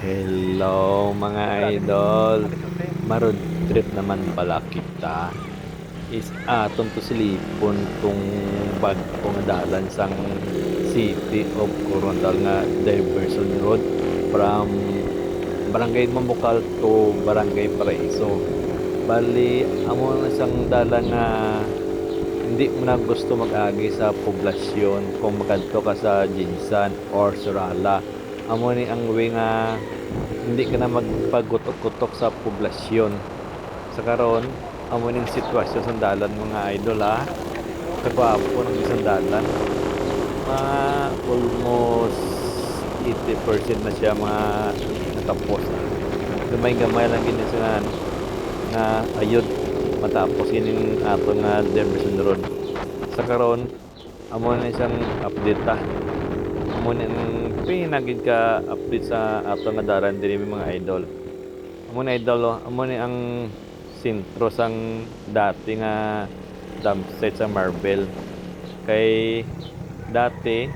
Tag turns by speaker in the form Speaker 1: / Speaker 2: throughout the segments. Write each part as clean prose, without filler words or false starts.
Speaker 1: Hello mga idol, maroon trip naman pala kita is aton to silipon tong bagong dalan sang City of Coronadal nga diversion road from Barangay Mambucal to Barangay Paraiso. Bali amo na sang dalan nga hindi mo na gusto mag-agi sa poblasyon kung magadto ka sa Jinsan or Surala. Amo ni ang way nga hindi ka na magpagutok-gutok sa poblasyon. Sa karon, amo ning sitwasyon sa dalan mga idol ha. Kagwapo ng isang dalan. Mga almost 80% na siya mga natapos. Gamay-gamay lang gini sa nga ayod matapos ining ato nga Demerson Road. Sa karon, amo na isang update ta. Amo na pinagid ka update sa ato nga daran diri mga idol. Amo na idol, amo ni ang sentro sang dati nga dump site sa Marble. Kay dati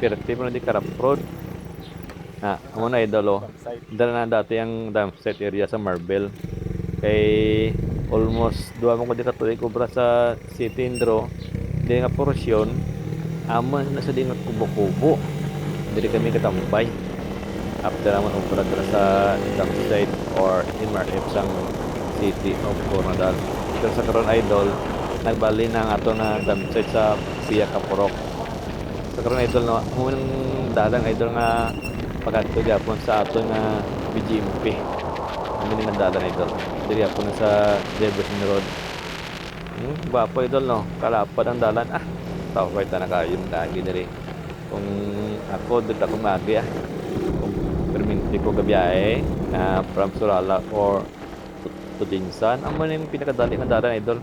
Speaker 1: perti pa na di Karap Road. Amo na idol, dala na dati ang dump site area sa Marble. Kay almost duwa mo ko di katuig kubra sa City Indro. Di nga porsyon, amo na sa di nga kubo-kubo. Dili kami katambay after naman ubra sa dump site or MRF sang City of Coronadal. Pero sa karon idol, nagbali na ang ato na dump site sa Pia Kapurok. Sa karon idol no, unang dalan idol nga pagadto gyapon sa ato nga BGMP. Kami nga dalan idol. Diri ako na sa Demerson Road. Bapo idol no, kalapad ang dalan. Tao kay ta na kayo lagi diri. Kung ako dito ako magi kung perminti ko gabiyahe na from Surala or to Jinsan, amo na yung pinakadali nga dalan idol.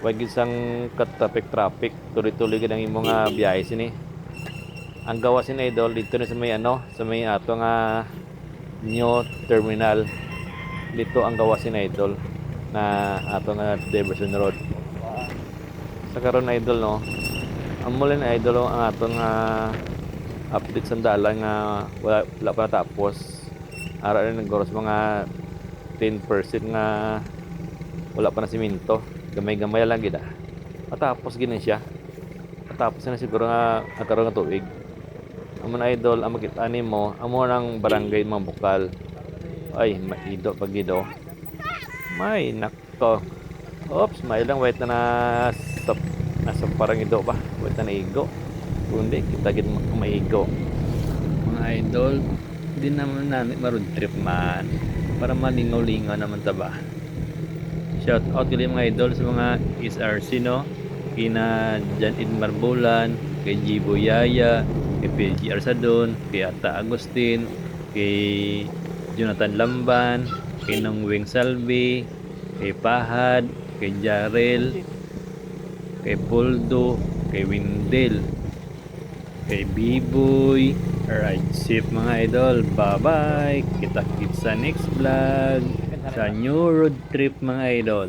Speaker 1: Wag isang traffic tuloy-tuloy gid ang imong nga biyahe sini. Ang gawa sini idol dito na sa may ato nga new terminal. Dito ang gawa sini idol na ato nga Demerson Road. Sa karon idol no, amo lang idol ang aton nga update sa dalan nga wala pa natapos. Ara rin naggoros mga 10% nga wala pa na simento. Gamay-gamay lang gid. Matapos gini siya. Matapos na siguro nga nagkaroon nga tuig. Amo na idol, ang makita nimo, amo nang Barangay Mambucal. Ay, maido pagido. May nakto. Oops, may lang wait na nasa parang ido ba? Wait na naigo. Kundi kita gid maigo. Mga idol, di naman namin maroon trip man. Para malingaw-lingaw naman ta ba. Shout out kay mga idol sa mga SRC no. Kina Jan Edmar Bulan, kay Jibo Yaya, kay PG Arsadon, kay Ata Agustin, kay Jonathan Lamban, kay Nong Wing Salvi, kay Pahad, kay Jarel, kay Poldo, kay Windel, kay Biboy. Alright, safe mga idol. Bye-bye. Kita-kits sa next vlog. Sa new road trip mga idol.